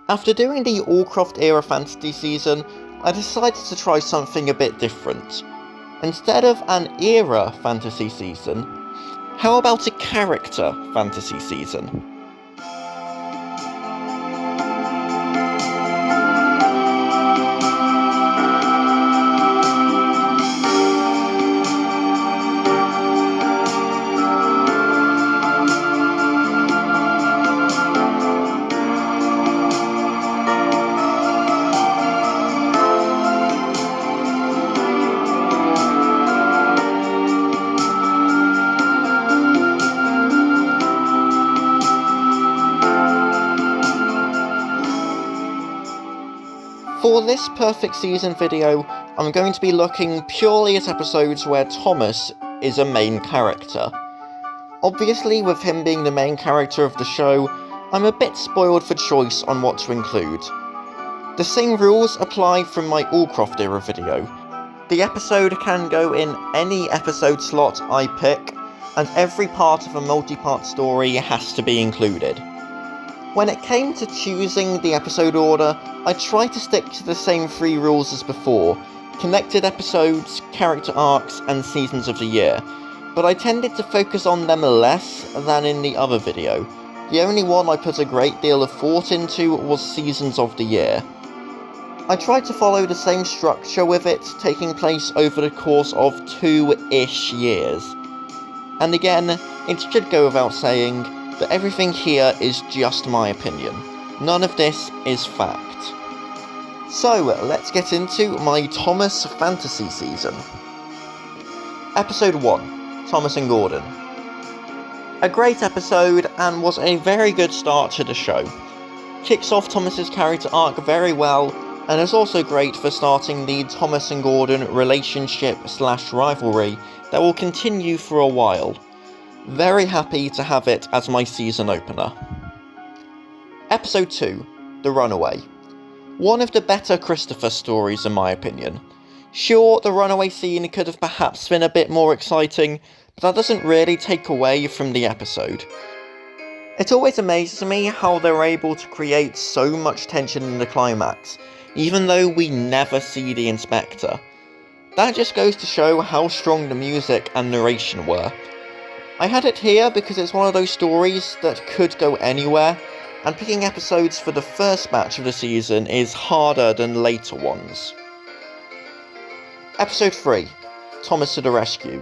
After doing the Allcroft era fantasy season, I decided to try something a bit different. Instead of an era fantasy season, how about a character fantasy season? For this perfect season video, I'm going to be looking purely at episodes where Thomas is a main character. Obviously, with him being the main character of the show, I'm a bit spoiled for choice on what to include. The same rules apply from my Allcroft era video. The episode can go in any episode slot I pick, and every part of a multi-part story has to be included. When it came to choosing the episode order, I tried to stick to the same 3 rules as before: connected episodes, character arcs, and seasons of the year, but I tended to focus on them less than in the other video. The only one I put a great deal of thought into was seasons of the year. I tried to follow the same structure with it, taking place over the course of 2-ish years. And again, it should go without saying that everything here is just my opinion. None of this is fact. So, let's get into my Thomas fantasy season. Episode 1, Thomas and Gordon. A great episode, and was a very good start to the show. Kicks off Thomas's character arc very well, and is also great for starting the Thomas and Gordon relationship/rivalry that will continue for a while. Very happy to have it as my season opener. Episode 2, The Runaway. One of the better Christopher stories in my opinion. Sure, the runaway scene could have perhaps been a bit more exciting, but that doesn't really take away from the episode. It always amazes me how they're able to create so much tension in the climax, even though we never see the Inspector. That just goes to show how strong the music and narration were. I had it here because it's one of those stories that could go anywhere, and picking episodes for the first batch of the season is harder than later ones. Episode 3, Thomas to the Rescue.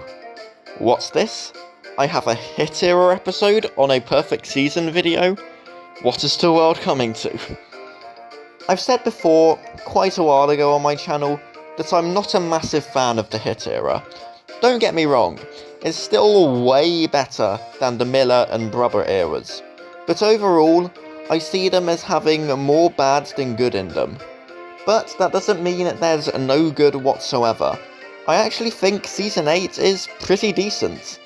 What's this? I have a hit era episode on a perfect season video? What is the world coming to? I've said before, quite a while ago on my channel, that I'm not a massive fan of the hit era. Don't get me wrong, it's still way better than the Miller and Brother eras, but overall, I see them as having more bad than good in them. But that doesn't mean that there's no good whatsoever. I actually think Season 8 is pretty decent.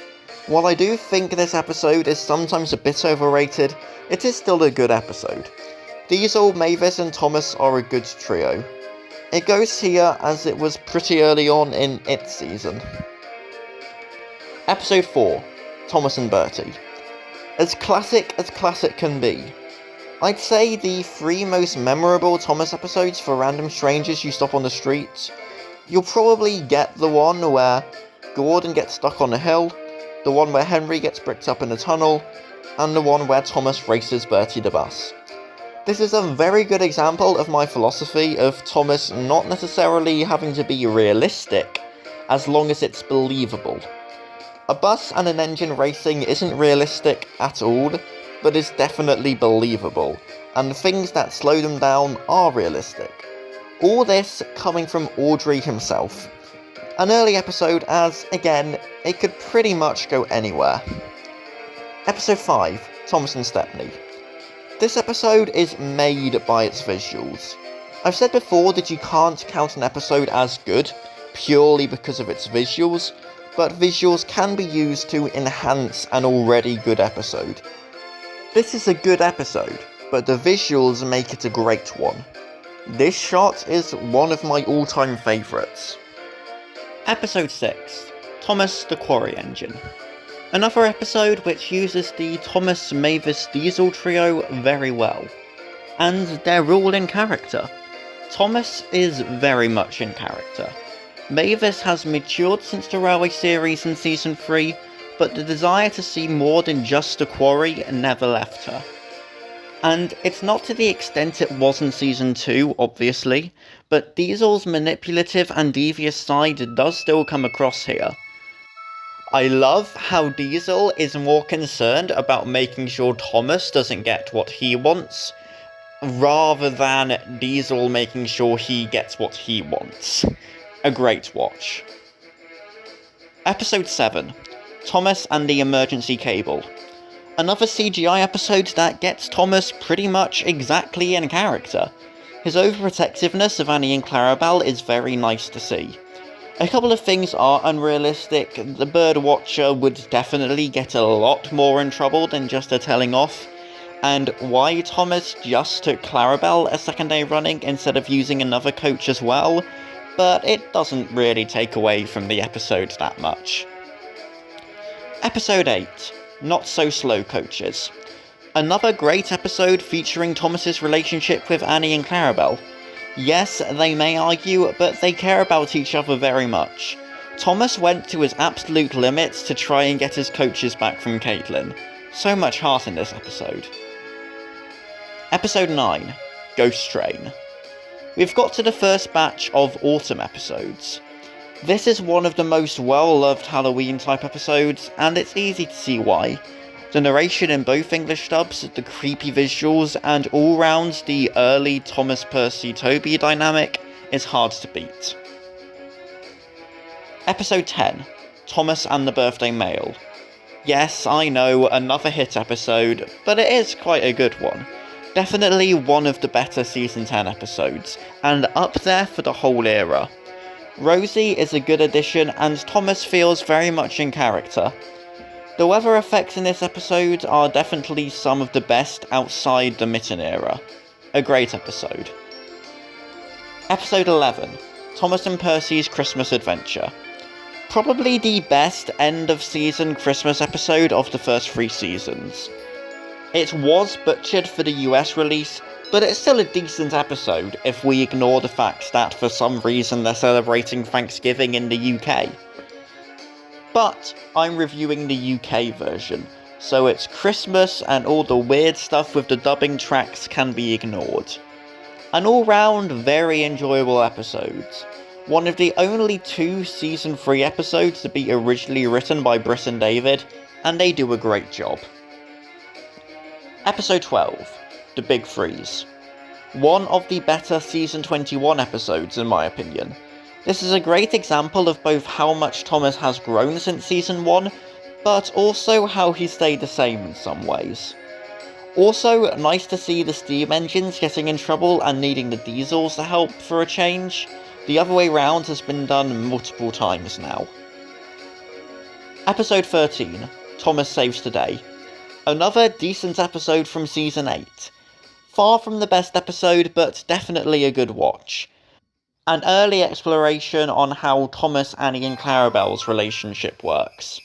While I do think this episode is sometimes a bit overrated, it is still a good episode. Diesel, Mavis and Thomas are a good trio. It goes here as it was pretty early on in its season. Episode 4, Thomas and Bertie. As classic can be. I'd say the 3 most memorable Thomas episodes for random strangers you stop on the street. You'll probably get the one where Gordon gets stuck on a hill, the one where Henry gets bricked up in a tunnel, and the one where Thomas races Bertie the bus. This is a very good example of my philosophy of Thomas not necessarily having to be realistic, as long as it's believable. A bus and an engine racing isn't realistic at all, but is definitely believable, and the things that slow them down are realistic. All this coming from Audrey himself. An early episode as, again, it could pretty much go anywhere. Episode 5, Thomas and Stepney. This episode is made by its visuals. I've said before that you can't count an episode as good, purely because of its visuals, but visuals can be used to enhance an already good episode. This is a good episode, but the visuals make it a great one. This shot is one of my all-time favourites. Episode 6, Thomas the Quarry Engine. Another episode which uses the Thomas, Mavis, Diesel trio very well. and they're all in character. Thomas is very much in character. Mavis has matured since the Railway series in Season 3, but the desire to see more than just a quarry never left her. And it's not to the extent it was in Season 2, obviously, but Diesel's manipulative and devious side does still come across here. I love how Diesel is more concerned about making sure Thomas doesn't get what he wants, rather than Diesel making sure he gets what he wants. A great watch. Episode 7. Thomas and the Emergency Cable. Another CGI episode that gets Thomas pretty much exactly in character. His overprotectiveness of Annie and Clarabelle is very nice to see. A couple of things are unrealistic. The bird watcher would definitely get a lot more in trouble than just a telling off, and why Thomas just took Clarabelle a second day running instead of using another coach as well, but it doesn't really take away from the episode that much. Episode 8. Not So Slow Coaches. Another great episode featuring Thomas's relationship with Annie and Clarabelle. Yes, they may argue, but they care about each other very much. Thomas went to his absolute limits to try and get his coaches back from Caitlin. So much heart in this episode. Episode 9. Ghost Train. We've got to the first batch of autumn episodes. This is one of the most well-loved Halloween-type episodes, and it's easy to see why. The narration in both English dubs, the creepy visuals, and all round the early Thomas Percy Toby dynamic is hard to beat. Episode 10. Thomas and the Birthday Mail. Yes, I know, another hit episode, but it is quite a good one. Definitely one of the better Season 10 episodes, and up there for the whole era. Rosie is a good addition, and Thomas feels very much in character. The weather effects in this episode are definitely some of the best outside the Mitten era. A great episode. Episode 11. Thomas and Percy's Christmas Adventure. Probably the best end-of-season Christmas episode of the first 3 seasons. It was butchered for the US release, but it's still a decent episode if we ignore the fact that for some reason they're celebrating Thanksgiving in the UK. But I'm reviewing the UK version, so it's Christmas and all the weird stuff with the dubbing tracks can be ignored. An all-round very enjoyable episode. One of the only 2 Season 3 episodes to be originally written by Britt and David, and they do a great job. Episode 12. The Big Freeze. One of the better Season 21 episodes in my opinion. This is a great example of both how much Thomas has grown since Season 1, but also how he stayed the same in some ways. Also, nice to see the steam engines getting in trouble and needing the diesels to help for a change. The other way round has been done multiple times now. Episode 13. Thomas Saves the Day. Another decent episode from Season 8. Far from the best episode, but definitely a good watch. An early exploration on how Thomas, Annie and Clarabelle's relationship works.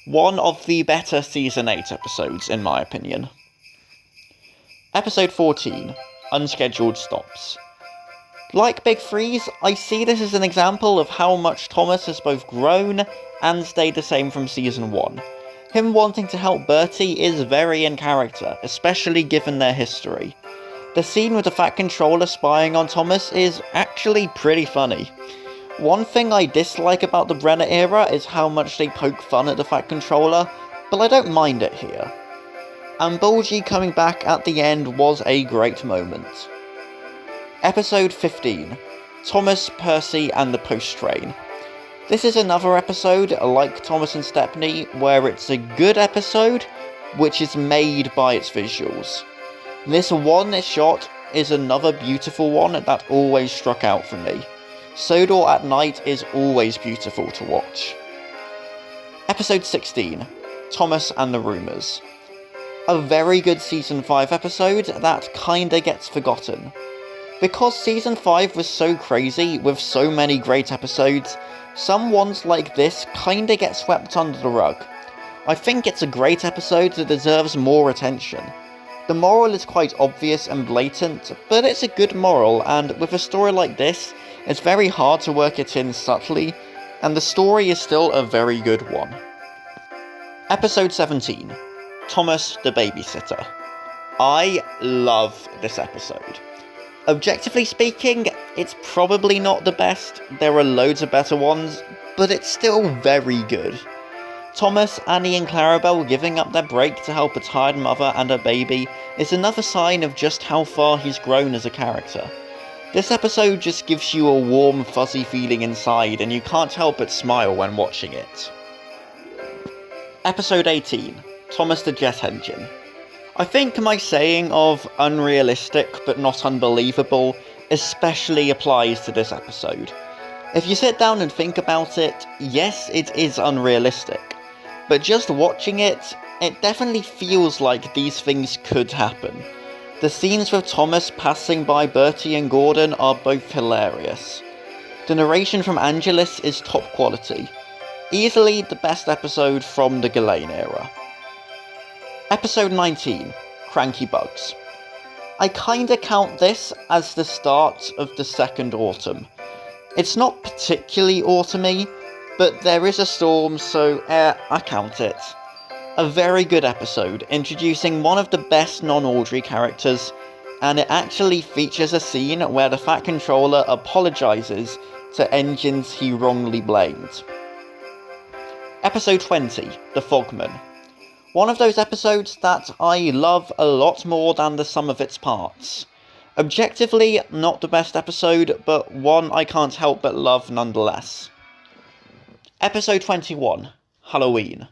One of the better Season 8 episodes, in my opinion. Episode 14. Unscheduled Stops. Like Big Freeze, I see this as an example of how much Thomas has both grown and stayed the same from Season 1. Him wanting to help Bertie is very in character, especially given their history. The scene with the Fat Controller spying on Thomas is actually pretty funny. One thing I dislike about the Brenner era is how much they poke fun at the Fat Controller, but I don't mind it here. And Bulgy coming back at the end was a great moment. Episode 15. Thomas, Percy and the Post Train. This is another episode, like Thomas and Stepney, where it's a good episode, which is made by its visuals. This one shot is another beautiful one that always struck out for me. Sodor at night is always beautiful to watch. Episode 16. Thomas and the Rumours. A very good Season 5 episode that kinda gets forgotten. Because Season 5 was so crazy, with so many great episodes, some ones like this kinda get swept under the rug. I think it's a great episode that deserves more attention. The moral is quite obvious and blatant, but it's a good moral, and with a story like this, it's very hard to work it in subtly, and the story is still a very good one. Episode 17, Thomas the Babysitter. I love this episode. Objectively speaking, it's probably not the best, there are loads of better ones, but it's still very good. Thomas, Annie and Clarabelle giving up their break to help a tired mother and her baby is another sign of just how far he's grown as a character. This episode just gives you a warm, fuzzy feeling inside, and you can't help but smile when watching it. Episode 18, Thomas the Jet Engine. I think my saying of unrealistic but not unbelievable especially applies to this episode. If you sit down and think about it, yes, it is unrealistic. But just watching it, it definitely feels like these things could happen. The scenes with Thomas passing by Bertie and Gordon are both hilarious. The narration from Angelus is top quality. Easily the best episode from the Ghislaine era. Episode 19, Cranky Bugs. I kinda count this as the start of the second autumn. It's not particularly autumny, but there is a storm, so I count it. A very good episode, introducing one of the best non-Audrey characters, and it actually features a scene where the Fat Controller apologises to engines he wrongly blamed. Episode 20, The Fogman. One of those episodes that I love a lot more than the sum of its parts. Objectively, not the best episode, but one I can't help but love nonetheless. Episode 21, Halloween.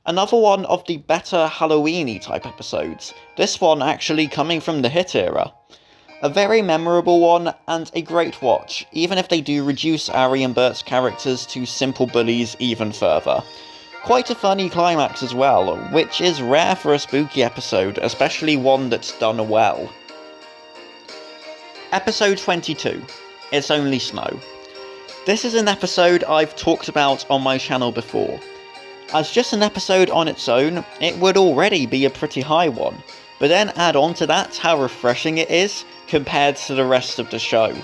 Another one of the better Halloween-y type episodes, this one actually coming from the hit era. A very memorable one, and a great watch, even if they do reduce Ari and Bert's characters to simple bullies even further. Quite a funny climax as well, which is rare for a spooky episode, especially one that's done well. Episode 22, It's Only Snow. This is an episode I've talked about on my channel before. As just an episode on its own, it would already be a pretty high one, but then add on to that how refreshing it is compared to the rest of the show.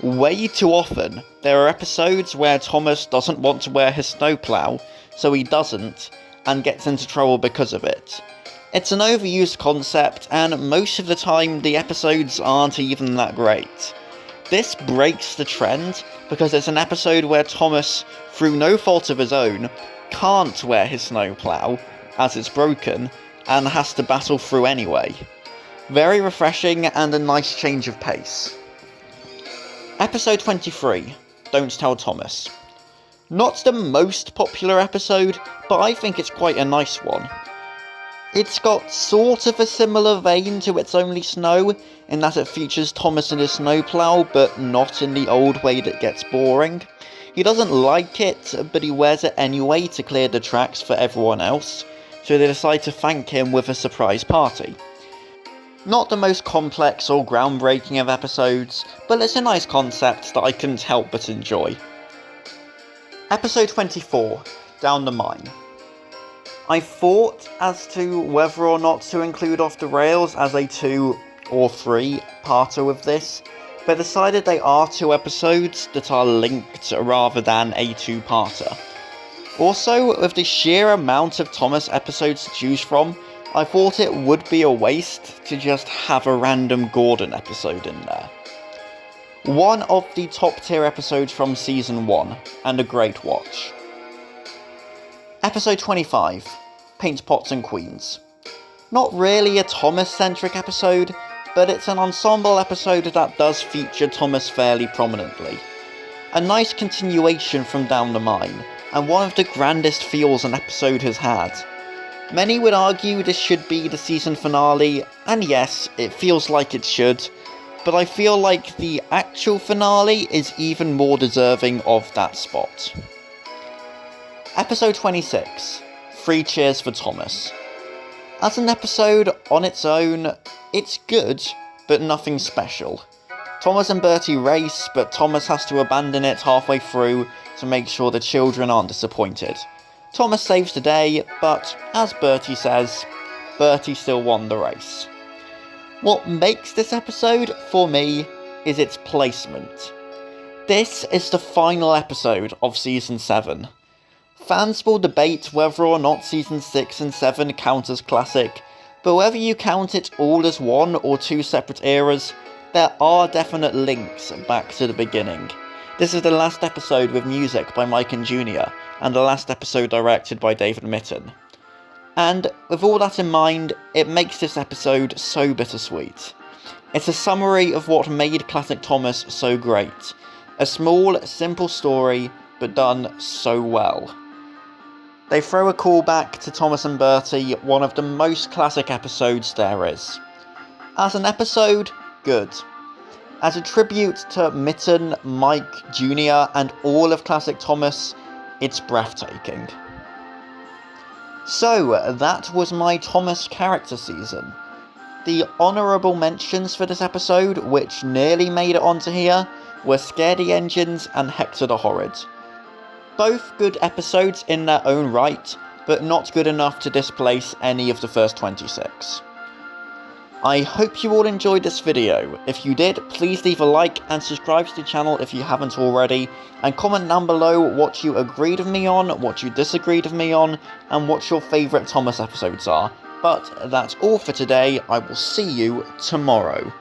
Way too often, there are episodes where Thomas doesn't want to wear his snowplow, so he doesn't, and gets into trouble because of it. It's an overused concept, and most of the time the episodes aren't even that great. This breaks the trend, because it's an episode where Thomas, through no fault of his own, can't wear his snowplow, as it's broken, and has to battle through anyway. Very refreshing and a nice change of pace. Episode 23, Don't Tell Thomas. Not the most popular episode, but I think it's quite a nice one. It's got sort of a similar vein to It's Only Snow, in that it features Thomas and his snowplow, but not in the old way that gets boring. He doesn't like it, but he wears it anyway to clear the tracks for everyone else, so they decide to thank him with a surprise party. Not the most complex or groundbreaking of episodes, but it's a nice concept that I couldn't help but enjoy. Episode 24, Down the Mine. I thought as to whether or not to include Off the Rails as a 2 or 3-parter with this, but decided they are 2 episodes that are linked rather than a 2-parter. Also, with the sheer amount of Thomas episodes to choose from, I thought it would be a waste to just have a random Gordon episode in there. One of the top tier episodes from season 1, and a great watch. Episode 25, Paint Pots and Queens. Not really a Thomas-centric episode, but it's an ensemble episode that does feature Thomas fairly prominently. A nice continuation from Down the Mine, and one of the grandest feels an episode has had. Many would argue this should be the season finale, and yes, it feels like it should, but I feel like the actual finale is even more deserving of that spot. Episode 26, 3 Cheers for Thomas. As an episode on its own, it's good, but nothing special. Thomas and Bertie race, but Thomas has to abandon it halfway through to make sure the children aren't disappointed. Thomas saves the day, but, as Bertie says, Bertie still won the race. What makes this episode, for me, is its placement. This is the final episode of Season 7. Fans will debate whether or not Season 6 and 7 count as classic, but whether you count it all as one or two separate eras, there are definite links back to the beginning. This is the last episode with music by Mike and Jr., and the last episode directed by David Mitton. And with all that in mind, it makes this episode so bittersweet. It's a summary of what made Classic Thomas so great. A small, simple story, but done so well. They throw a callback to Thomas and Bertie, one of the most classic episodes there is. As an episode, good. As a tribute to Mitton, Mike, Jr. and all of Classic Thomas, it's breathtaking. So, that was my Thomas character season. The honourable mentions for this episode, which nearly made it onto here, were Scaredy Engines and Hector the Horrid. Both good episodes in their own right, but not good enough to displace any of the first 26. I hope you all enjoyed this video. If you did, please leave a like and subscribe to the channel if you haven't already, and comment down below what you agreed with me on, what you disagreed with me on, and what your favourite Thomas episodes are. But that's all for today. I will see you tomorrow.